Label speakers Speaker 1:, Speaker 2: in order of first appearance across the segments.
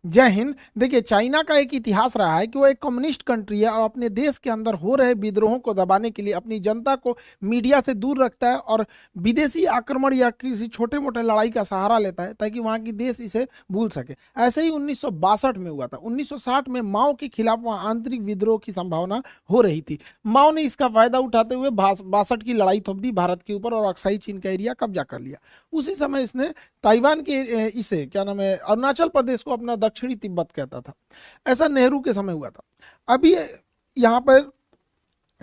Speaker 1: जय हिंद। देखिए, चाइना का एक इतिहास रहा है कि वो एक कम्युनिस्ट कंट्री है और अपने देश के अंदर हो रहे विद्रोहों को दबाने के लिए अपनी जनता को मीडिया से दूर रखता है और विदेशी आक्रमण या किसी छोटे मोटे लड़ाई का सहारा लेता है ताकि वहां की देश इसे भूल सके। ऐसे ही 1962 में हुआ था। 1960 में माओ के खिलाफ वहां आंतरिक विद्रोह की संभावना हो रही थी। माओ ने इसका फायदा उठाते हुए 62 की लड़ाई थोप दी भारत के ऊपर और अक्साई चीन का एरिया कब्जा कर लिया। उसी समय इसने ताइवान के इसे क्या नाम है, अरुणाचल प्रदेश को अपना दक्षिणी तिब्बत कहता था। ऐसा नेहरू के समय हुआ था। अभी यहाँ पर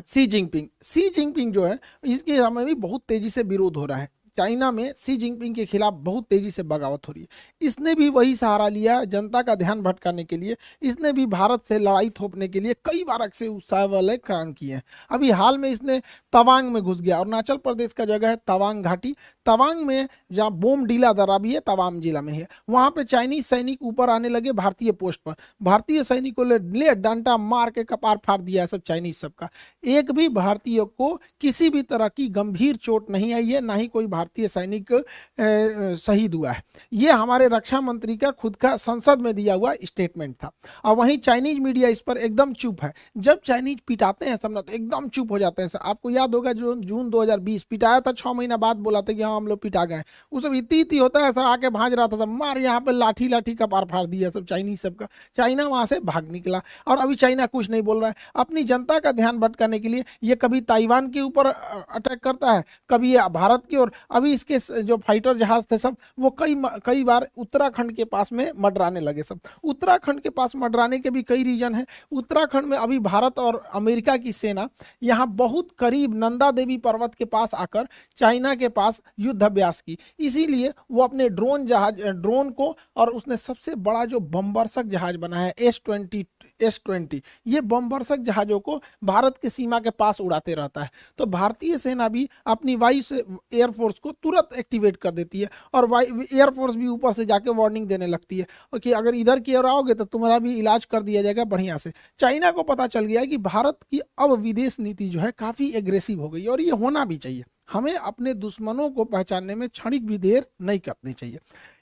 Speaker 1: सी जिनपिंग जो है, इसके समय भी बहुत तेजी से विरोध हो रहा है। चाइना में सी जिनपिंग के खिलाफ बहुत तेजी से बगावत हो रही है। इसने भी वही सहारा लिया जनता का ध्यान भटकाने के लिए। इसने भी भारत से लड़ाई थोपने के लिए कई बार अक्सर उत्साह वाले काम किए हैं। अभी हाल में इसने तवांग में घुस गया। अरुणाचल प्रदेश का जगह है तवांग घाटी। तवांग में जहाँ बोमडीला दर्रा भी है, तवांग जिला में है, वहां पे चाइनीज सैनिक ऊपर आने लगे भारतीय पोस्ट पर। भारतीय सैनिकों ले डंडा मार के कपार फाड़ दिया है सब चाइनीज सबका। एक भी भारतीय को किसी भी तरह की गंभीर चोट नहीं आई है, ना ही कोई भारतीय सैनिक शहीद हुआ है। ये हमारे रक्षा मंत्री का खुद का संसद में दिया हुआ स्टेटमेंट था। और वहीं चाइनीज मीडिया इस पर एकदम चुप है। जब चाइनीज पिटाते हैं सब ना तो एकदम चुप हो जाते हैं। आपको याद होगा जो जून 2020 पिटाया था, 6 महीना बाद बोला था कि हाँ हम लोग पिटा गए। उस सब इती होता है, ऐसा आके भाज रहा था सब, मार यहाँ पे लाठी लाठी का पार फाड़ दिया सब चाइनीज सबका। चाइना वहां से भाग निकला और अभी चाइना कुछ नहीं बोल रहा है। अपनी जनता का ध्यान भटकाने के लिए ये कभी ताइवान के ऊपर अटैक करता है, कभी ये भारत की ओर। अभी इसके जो फाइटर जहाज थे सब वो कई बार उत्तराखंड के पास में मडराने लगे सब। उत्तराखंड के पास मडराने के भी कई रीजन है। उत्तराखंड में अभी भारत और अमेरिका की सेना यहाँ बहुत करीब नंदा देवी पर्वत के पास आकर चाइना के पास युद्ध अभ्यास की। इसीलिए वो अपने ड्रोन को, और उसने सबसे बड़ा जो बमवर्षक जहाज बना है S-20 ये बमवर्षक जहाजों को भारत के सीमा के पास उड़ाते रहता है। तो भारतीय सेना भी अपनी वायु से एयरफोर्स को तुरंत एक्टिवेट कर देती है और एयरफोर्स भी ऊपर से जाके वार्निंग देने लगती है कि अगर इधर की ओर आओगे तो तुम्हारा भी इलाज कर दिया जाएगा बढ़िया से। चाइना को पता चल गया है कि भारत की अब विदेश नीति जो है काफी एग्रेसिव हो गई और ये होना भी चाहिए। हमें अपने दुश्मनों को पहचानने में क्षणिक भी देर नहीं करनी चाहिए।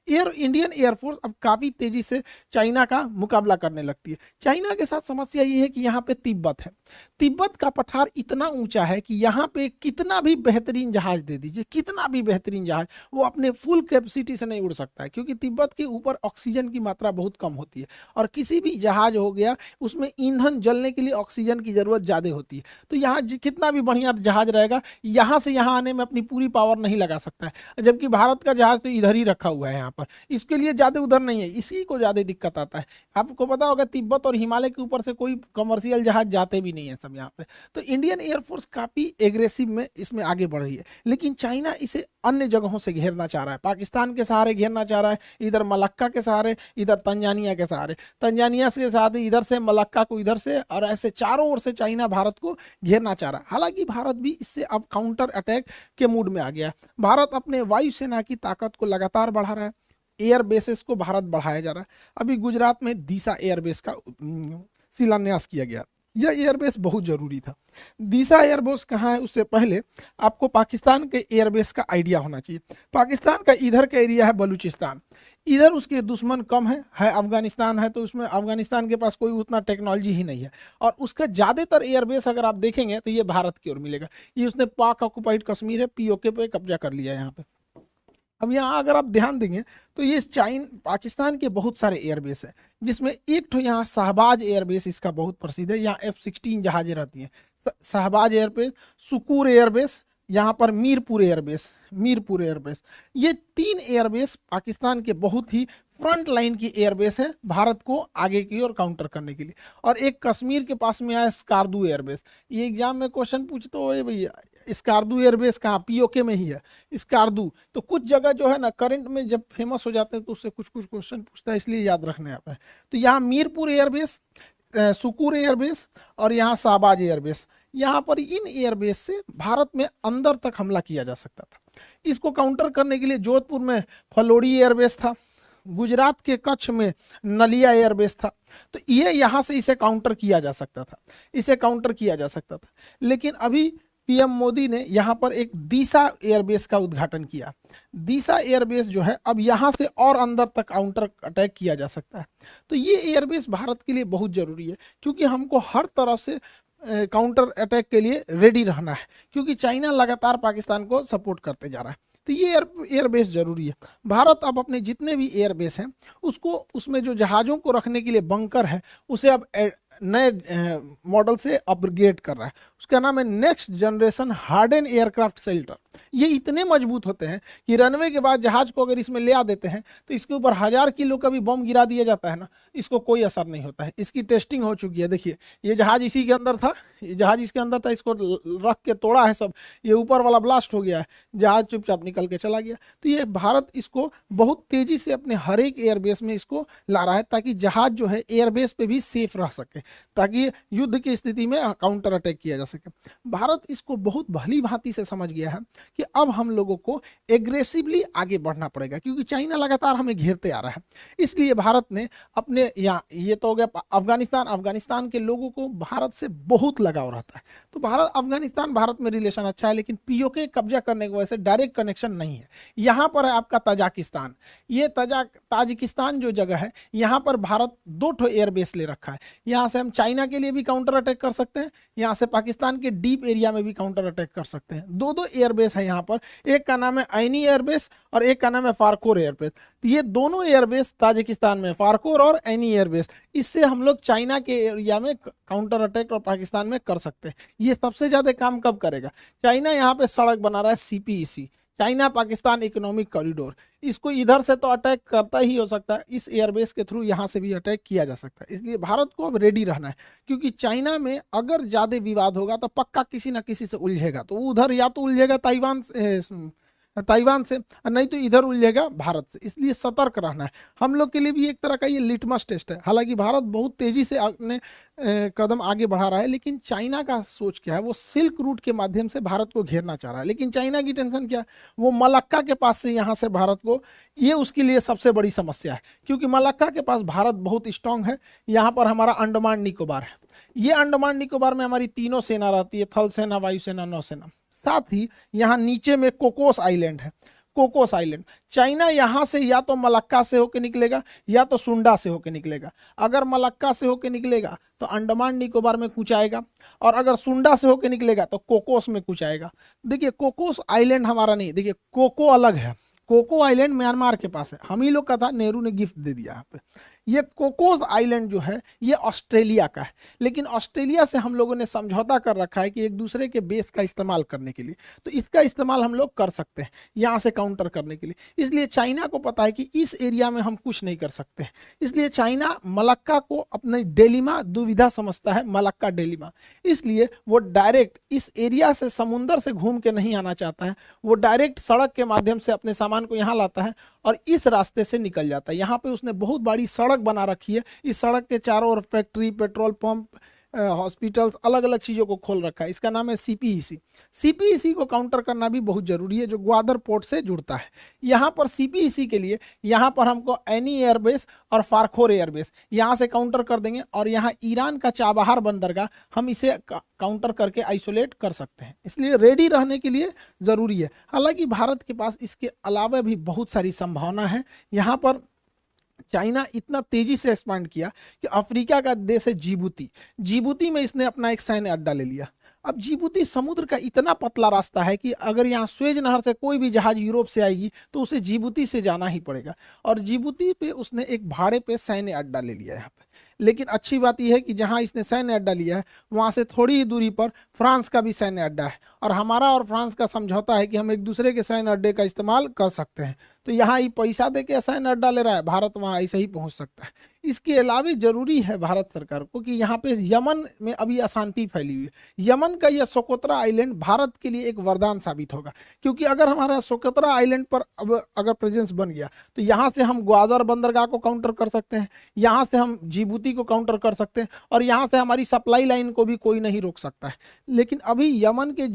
Speaker 1: इंडियन एयरफोर्स अब काफी तेजी से चाइना का मुकाबला करने लगती है। चाइना के साथ समस्या ये है कि यहाँ पे तिब्बत है। तिब्बत का पठार इतना ऊंचा है कि यहाँ पे कितना भी बेहतरीन जहाज दे दीजिए, कितना भी बेहतरीन जहाज, वो अपने फुल कैपेसिटी से नहीं उड़ सकता है क्योंकि तिब्बत के ऊपर ऑक्सीजन की मात्रा बहुत कम होती है और किसी भी जहाज हो गया उसमें ईंधन जलने के लिए ऑक्सीजन की जरूरत ज्यादा होती है। तो यहाँ कितना भी बढ़िया जहाज रहेगा, यहाँ से यहाँ आने में अपनी पूरी पावर नहीं लगा सकता है। जबकि भारत का जहाज तो इधर ही रखा हुआ है यहाँ पर, इसके लिए ज्यादा उधर नहीं है, इसी को ज्यादा दिक्कत आता है। आपको पता होगा तिब्बत और हिमालय के ऊपर से कोई कमर्शियल जहाज जाते भी नहीं है सब यहाँ पे। तो इंडियन एयरफोर्स काफी एग्रेसिव में इसमें आगे बढ़ रही है। लेकिन चाइना इसे अन्य जगहों से घेरना चाह रहा है। पाकिस्तान के सहारे घेरना चाह रहा है, इधर मलक्का के सहारे, इधर तंजानिया के सहारे, तंजानिया के साथ इधर से मलक्का को इधर से, और ऐसे चारों ओर से चाइना भारत को घेरना चाह रहा है। हालांकि भारत भी इससे अब काउंटर अटैक के मूड में आ गया है। भारत अपने वायुसेना की ताकत को लगातार बढ़ा रहा है। एयर बेसेस को भारत बढ़ाया जा रहा है। अभी गुजरात में दीसा एयरबेस का शिलान्यास किया गया। यह एयरबेस बहुत जरूरी था। दीसा एयरबेस कहाँ है उससे पहले आपको पाकिस्तान के एयरबेस का आइडिया होना चाहिए। पाकिस्तान का इधर का एरिया है बलूचिस्तान, इधर उसके दुश्मन कम है अफगानिस्तान है, तो उसमें अफगानिस्तान के पास कोई उतना टेक्नोलॉजी ही नहीं है। और उसका ज्यादातर एयरबेस अगर आप देखेंगे तो ये भारत की ओर मिलेगा। ये उसने पाक ऑक्युपाइड कश्मीर है, पीओके पे कब्जा कर लिया है यहाँ पे। अब यहाँ अगर आप ध्यान देंगे तो ये पाकिस्तान के बहुत सारे एयरबेस है, जिसमें एक तो यहाँ शहबाज एयरबेस इसका बहुत प्रसिद्ध है। यहाँ F-16 जहाजें रहती हैं। शहबाज एयरबेस, सुकूर एयरबेस, यहाँ पर मीरपुर एयरबेस, ये 3 एयरबेस पाकिस्तान के बहुत ही फ्रंट लाइन की एयरबेस है भारत को आगे की ओर काउंटर करने के लिए। और एक कश्मीर के पास में आया स्कार्दू एयरबेस। ये एग्जाम में क्वेश्चन पूछते हो भैया स्कार्दू एयरबेस कहाँ, पीओके में ही है स्कार्दू। तो कुछ जगह जो है ना करंट में जब फेमस हो जाते हैं तो उससे कुछ क्वेश्चन पूछता है, इसलिए याद रखने आप है। तो यहाँ मीरपुर एयरबेस, सुकूर एयरबेस और यहाँ शहबाज एयरबेस, यहाँ पर इन एयरबेस से भारत में अंदर तक हमला किया जा सकता था। इसको काउंटर करने के लिए जोधपुर में फलोड़ी एयरबेस था, गुजरात के कच्छ में नलिया एयरबेस था। तो ये यहाँ से इसे काउंटर किया जा सकता था, लेकिन अभी पीएम मोदी ने यहाँ पर एक दीसा एयरबेस का उद्घाटन किया। दीसा एयरबेस जो है अब यहाँ से और अंदर तक काउंटर अटैक किया जा सकता है। तो ये एयरबेस भारत के लिए बहुत जरूरी है, क्योंकि हमको हर तरह से काउंटर अटैक के लिए रेडी रहना है, क्योंकि चाइना लगातार पाकिस्तान को सपोर्ट करते जा रहा है। तो ये एयरबेस जरूरी है। भारत अब अपने जितने भी एयरबेस हैं उसको, उसमें जो जहाज़ों को रखने के लिए बंकर है उसे अब नए मॉडल से अपग्रेड कर रहा है। उसका नाम है next generation harden aircraft shelter. ये इतने मजबूत होते हैं कि रनवे के बाद जहाज को अगर इसमें ले आ देते हैं तो इसके ऊपर 1000 किलो का भी बम गिरा दिया जाता है ना, इसको कोई असर नहीं होता है। इसकी टेस्टिंग हो चुकी है। देखिए ये जहाज इसी के अंदर था, ये जहाज इसके अंदर था, इसको रख के तोड़ा है सब, ये ऊपर वाला ब्लास्ट हो गया है, जहाज चुपचाप निकल के चला गया। तो ये भारत इसको बहुत तेजी से अपने हर एक एयरबेस में इसको ला रहा है, ताकि जहाज जो है एयरबेस पे भी सेफ रह सके, ताकि युद्ध की स्थिति में काउंटर अटैक किया जा सके। भारत इसको बहुत भली भांति से समझ गया है कि अब हम लोगों को एग्रेसिवली आगे बढ़ना पड़ेगा, क्योंकि चाइना लगातार हमें घेरते आ रहा है। इसलिए भारत ने अपने यहाँ, ये तो हो गया अफगानिस्तान के लोगों को भारत से बहुत लगाव रहता है। तो भारत अफगानिस्तान भारत में रिलेशन अच्छा है, लेकिन पीओके कब्जा करने की वजह से डायरेक्ट कनेक्शन नहीं है। यहाँ पर है आपका ताजिकिस्तान। ये ताजिकिस्तान जो जगह है, यहाँ पर भारत 2 ठो एयरबेस ले रखा है। यहाँ से हम चाइना के लिए भी काउंटर अटैक कर सकते हैं, यहाँ से पाकिस्तान के डीप एरिया में भी काउंटर अटैक कर सकते हैं। 2 एयरबेस है यहाँ पर, एक का नाम है ऐनी एयरबेस और एक का नाम है फारकोर एयरबेस। तो ये दोनों एयरबेस ताजिकिस्तान में, फारकोर और ऐनी एयरबेस, इससे हम लोग चाइना के एरिया में काउंटर अटैक और पाकिस्तान में कर सकते हैं। ये सबसे ज्यादा काम कब करेगा? चाइना यहाँ पे सड़क बना रहा है CPEC, China Pakistan economic corridor. इसको इधर से तो अटैक करता ही हो सकता है, इस एयरबेस के थ्रू यहाँ से भी अटैक किया जा सकता है। इसलिए भारत को अब रेडी रहना है, क्योंकि चाइना में अगर ज्यादा विवाद होगा तो पक्का किसी ना किसी से उलझेगा। तो उधर या तो उलझेगा ताइवान से, और नहीं तो इधर उलझेगा भारत से। इसलिए सतर्क रहना है। हम लोग के लिए भी एक तरह का ये लिटमस टेस्ट है। हालांकि भारत बहुत तेजी से अपने कदम आगे बढ़ा रहा है, लेकिन चाइना का सोच क्या है, वो सिल्क रूट के माध्यम से भारत को घेरना चाह रहा है। लेकिन चाइना की टेंशन क्या है, वो मलक्का के पास से यहाँ से भारत को, ये उसके लिए सबसे बड़ी समस्या है, क्योंकि मलक्का के पास भारत बहुत स्ट्रांग है। यहाँ पर हमारा अंडमान निकोबार है। ये अंडमान निकोबार में हमारी तीनों सेना रहती है, थल सेना, वायुसेना, नौसेना। साथ ही यहाँ नीचे में कोकोस आइलैंड है। कोकोस आइलैंड, चाइना यहाँ से या तो मलक्का से होकर निकलेगा या तो सुंडा से होकर निकलेगा। अगर मलक्का से होकर निकलेगा तो अंडमान निकोबार में कुछ आएगा, और अगर सुंडा से होकर निकलेगा तो कोकोस में कुछ आएगा। देखिए कोकोस आइलैंड हमारा नहीं, देखिए कोको अलग है। कोको आइलैंड म्यांमार के पास है, हम ही लोग का था, नेहरू ने गिफ्ट दे दिया यहाँ पे। ये कोकोस आइलैंड जो है ये ऑस्ट्रेलिया का है, लेकिन ऑस्ट्रेलिया से हम लोगों ने समझौता कर रखा है कि एक दूसरे के बेस का इस्तेमाल करने के लिए, तो इसका इस्तेमाल हम लोग कर सकते हैं यहाँ से काउंटर करने के लिए। इसलिए चाइना को पता है कि इस एरिया में हम कुछ नहीं कर सकते, इसलिए चाइना मलक्का को अपनी डेलिमा दुविधा समझता है, मलक्का डेलिमा। इसलिए वो डायरेक्ट इस एरिया से, समुंदर से घूम के नहीं आना चाहता है, वो डायरेक्ट सड़क के माध्यम से अपने सामान को यहाँ लाता है और इस रास्ते से निकल जाता है। यहाँ पे उसने बहुत बड़ी सड़क बना रखी है, इस सड़क के चारों ओर फैक्ट्री, पेट्रोल पंप, हॉस्पिटल्स, अलग अलग चीज़ों को खोल रखा है। इसका नाम है सीपीईसी। सीपीईसी को काउंटर करना भी बहुत जरूरी है, जो ग्वादर पोर्ट से जुड़ता है। यहाँ पर सीपीईसी के लिए यहाँ पर हमको ऐनी एयरबेस और फारखोर एयरबेस यहाँ से काउंटर कर देंगे, और यहाँ ईरान का चाबहार बंदरगाह हम इसे काउंटर करके आइसोलेट कर सकते हैं। इसलिए रेडी रहने के लिए ज़रूरी है। हालांकि भारत के पास इसके अलावा भी बहुत सारी संभावना है। यहाँ पर चाइना इतना तेजी से एक्सपांड किया कि अफ्रीका का देश है जिबूती, जिबूती में इसने अपना एक सैन्य अड्डा ले लिया। अब जिबूती समुद्र का इतना पतला रास्ता है कि अगर यहाँ स्वेज नहर से कोई भी जहाज यूरोप से आएगी तो उसे जिबूती से जाना ही पड़ेगा, और जिबूती पे उसने एक भाड़े पे सैन्य अड्डा ले लिया है यहाँ पे। लेकिन अच्छी बात यह है कि जहाँ इसने सैन्य अड्डा लिया है वहाँ से थोड़ी ही दूरी पर फ्रांस का भी सैन्य अड्डा है, और हमारा और फ्रांस का समझौता है कि हम एक दूसरे के सैन्य अड्डे का इस्तेमाल कर सकते हैं। तो यहाँ ये पैसा दे के सैन्य अड्डा ले रहा है, भारत वहाँ ऐसे ही पहुँच सकता है। इसके अलावा जरूरी है भारत सरकार को कि यहाँ पे यमन में अभी अशांति फैली हुई है। यमन का यह सोकोत्रा आइलैंड भारत के लिए एक वरदान साबित होगा, क्योंकि अगर हमारा सोकोत्रा आइलैंड पर अब अगर प्रेजेंस बन गया तो यहाँ से हम ग्वादर बंदरगाह को काउंटर कर सकते हैं, यहाँ से हम जिबूती को काउंटर कर सकते हैं, और यहाँ से हमारी सप्लाई लाइन को भी कोई नहीं रोक सकता है। लेकिन अभी यमन के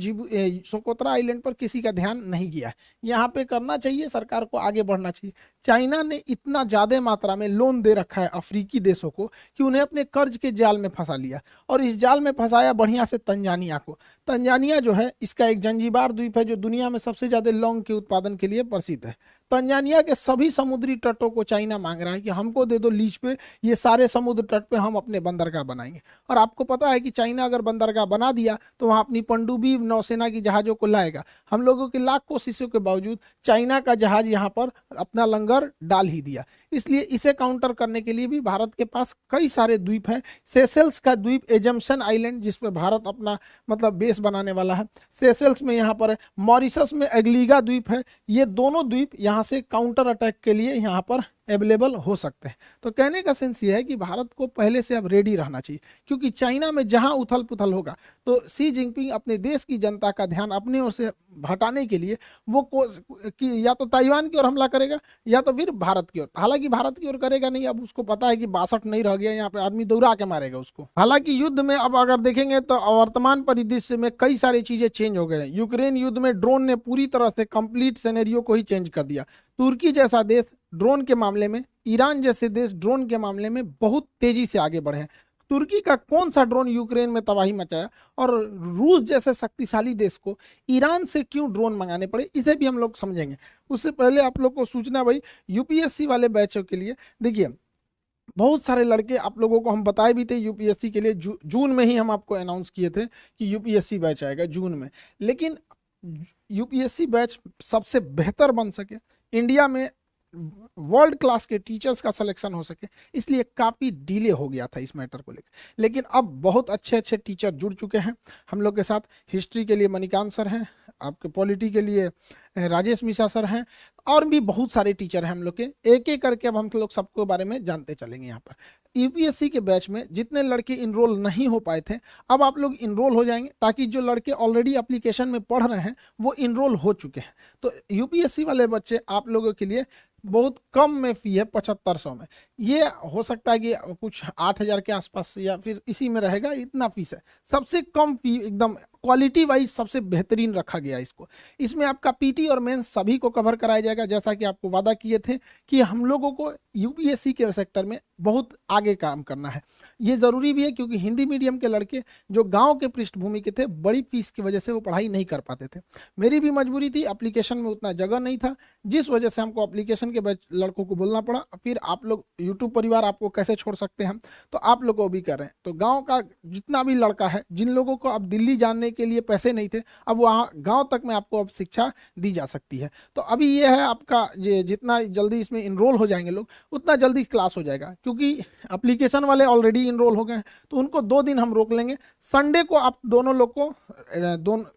Speaker 1: सोकोत्रा आइलैंड पर किसी का ध्यान नहीं गया है। यहाँ पे करना चाहिए, सरकार को आगे बढ़ना चाहिए। चाइना ने इतना ज्यादा मात्रा में लोन दे रखा है अफ्रीकी देशों को कि उन्हें अपने कर्ज के जाल में फंसा लिया, और इस जाल में फंसाया बढ़िया से तंजानिया को। तंजानिया जो है इसका एक जंजीबार द्वीप है जो दुनिया में सबसे ज्यादा लौंग के उत्पादन के लिए प्रसिद्ध है। तंजानिया के सभी समुद्री तटों को चाइना मांग रहा है कि हमको दे दो लीज पे, ये सारे समुद्र तट पे हम अपने बंदरगाह बनाएंगे। और आपको पता है कि चाइना अगर बंदरगाह बना दिया तो वहां अपनी पनडुब्बी नौसेना की जहाजों को लाएगा। हम लोगों की लाख कोशिशों के बावजूद चाइना का जहाज यहाँ पर अपना लंगर डाल ही दिया। इसलिए इसे काउंटर करने के लिए भी भारत के पास कई सारे द्वीप हैं। सेशेल्स का द्वीप एजम्पशन आइलैंड जिस पे भारत अपना मतलब बेस बनाने वाला है, सेशेल्स में यहाँ पर है। मॉरिशस में एग्लीगा द्वीप है। ये दोनों द्वीप यहाँ से काउंटर अटैक के लिए यहाँ पर अवेलेबल हो सकते हैं। तो कहने का सेंस ये है कि भारत को पहले से अब रेडी रहना चाहिए, क्योंकि चाइना में जहां उथल पुथल होगा तो सी जिनपिंग अपने देश की जनता का ध्यान अपने ओर से हटाने के लिए वो कि या तो ताइवान की ओर हमला करेगा या तो फिर भारत की ओर। हालांकि भारत की ओर करेगा नहीं, अब उसको पता है कि 62 नहीं रह गया, यहाँ पे आदमी दौड़ा के मारेगा उसको। हालांकि युद्ध में अब अगर देखेंगे तो वर्तमान परिदृश्य में कई सारी चीजें चेंज हो गए हैं। यूक्रेन युद्ध में ड्रोन ने पूरी तरह से कंप्लीट सिनेरियो को ही चेंज कर दिया। तुर्की जैसा देश ड्रोन के मामले में, ईरान जैसे देश ड्रोन के मामले में बहुत तेजी से आगे बढ़े हैं। तुर्की का कौन सा ड्रोन यूक्रेन में तबाही मचाया, और रूस जैसे शक्तिशाली देश को ईरान से क्यों ड्रोन मंगाने पड़े, इसे भी हम लोग समझेंगे। उससे पहले आप लोग को सूचना भाई यूपीएससी वाले बैचों के लिए, देखिए बहुत सारे लड़के आप लोगों को हम बताए भी थे यूपीएससी के लिए, जून में ही हम आपको अनाउंस किए थे कि यूपीएससी बैच आएगा जून में। लेकिन यूपीएससी बैच सबसे बेहतर बन सके, इंडिया में वर्ल्ड क्लास के टीचर्स का सिलेक्शन हो सके, इसलिए काफ़ी डिले हो गया था इस मैटर को लेकर। लेकिन अब बहुत अच्छे अच्छे टीचर जुड़ चुके हैं हम लोग के साथ। हिस्ट्री के लिए मणिकांत सर हैं, आपके पॉलिटी के लिए राजेश मिश्रा सर हैं, और भी बहुत सारे टीचर हैं हम लोग के। एक एक करके अब हम लोग सबको बारे में जानते चलेंगे। यहाँ पर यूपीएससी के बैच में जितने लड़के इनरोल नहीं हो पाए थे, अब आप लोग इनरोल हो जाएंगे, ताकि जो लड़के ऑलरेडी एप्लीकेशन में पढ़ रहे हैं वो इनरोल हो चुके हैं। तो यूपीएससी वाले बच्चे आप लोगों के लिए बहुत कम में फी है, 7500 में। ये हो सकता है कि कुछ 8000 के आसपास या फिर इसी में रहेगा, इतना फीस है। सबसे कम फी, एकदम क्वालिटी वाइज सबसे बेहतरीन रखा गया इसको। इसमें आपका पीटी और मेंस सभी को कवर कराया जाएगा, जैसा कि आपको वादा किए थे कि हम लोगों को यूपीएससी के सेक्टर में बहुत आगे काम करना है। ये ज़रूरी भी है, क्योंकि हिंदी मीडियम के लड़के जो गांव के पृष्ठभूमि के थे, बड़ी फीस की वजह से वो पढ़ाई नहीं कर पाते थे। मेरी भी मजबूरी थी, एप्लीकेशन में उतना जगह नहीं था, जिस वजह से हमको एप्लीकेशन के लड़कों को बोलना पड़ा। फिर आप लोग यूट्यूब परिवार आपको कैसे छोड़ सकते हैं, तो आप लोग को भी कर रहे हैं। तो गाँव का जितना भी लड़का है, जिन लोगों को अब दिल्ली जाने के लिए पैसे नहीं थे, अब वहाँ गाँव तक में आपको अब शिक्षा दी जा सकती है। तो अभी ये है आपका, जितना जल्दी इसमें इनरोल हो जाएंगे लोग, उतना जल्दी क्लास हो जाएगा। क्योंकि एप्लीकेशन वाले ऑलरेडी इनरोल हो गए हैं, तो उनको 2 दिन हम रोक लेंगे। संडे को आप दोनों लोग को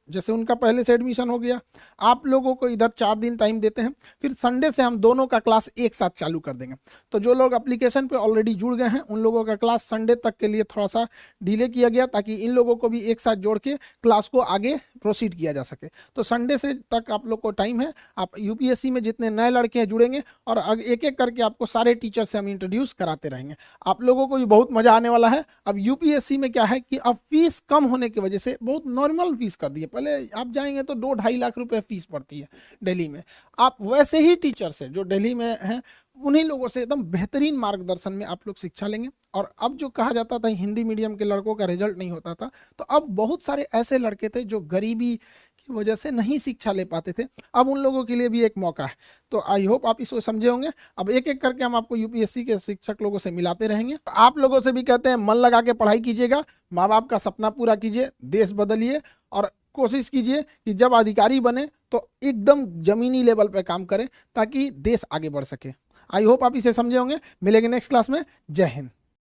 Speaker 1: जैसे उनका पहले से एडमिशन हो गया, आप लोगों को इधर 4 दिन टाइम देते हैं, फिर संडे से हम दोनों का क्लास एक साथ चालू कर देंगे। तो जो लोग एप्लीकेशन पे ऑलरेडी जुड़ गए हैं, उन लोगों का क्लास संडे तक के लिए थोड़ा सा डिले किया गया, ताकि इन लोगों को भी एक साथ जोड़ के क्लास को आगे प्रोसीड किया जा सके। तो संडे से तक आप लोग को टाइम है। आप यूपीएससी में जितने नए लड़के हैं जुड़ेंगे, और एक एक करके आपको सारे टीचर से हम इंट्रोड्यूस कराते रहेंगे। आप लोगों को भी बहुत मजा आने वाला है। अब यूपीएससी में क्या है कि अब फीस कम होने की वजह से बहुत नॉर्मल फीस कर दी है। पहले आप जाएंगे तो 2-2.5 लाख रुपए फीस पड़ती है दिल्ली में। आप वैसे ही टीचर से जो दिल्ली में हैं, उन्हीं लोगों से एकदम बेहतरीन मार्गदर्शन में आप लोग शिक्षा लेंगे। और अब जो कहा जाता था हिंदी मीडियम के लड़कों का रिजल्ट नहीं होता था, तो अब बहुत सारे ऐसे लड़के थे जो गरीबी की वजह से नहीं शिक्षा ले पाते थे, अब उन लोगों के लिए भी एक मौका है। तो आई होप आप इसको समझे होंगे। अब एक एक करके हम आपको यूपीएससी के शिक्षक लोगों से मिलाते रहेंगे। आप लोगों से भी कहते हैं मन लगा के पढ़ाई कीजिएगा, माँ बाप का सपना पूरा कीजिए, देश बदलिए, और कोशिश कीजिए कि जब अधिकारी बने तो एकदम जमीनी लेवल पे काम करें, ताकि देश आगे बढ़ सके। आई होप आप इसे समझे होंगे। मिलेंगे नेक्स्ट क्लास में। जय हिंद।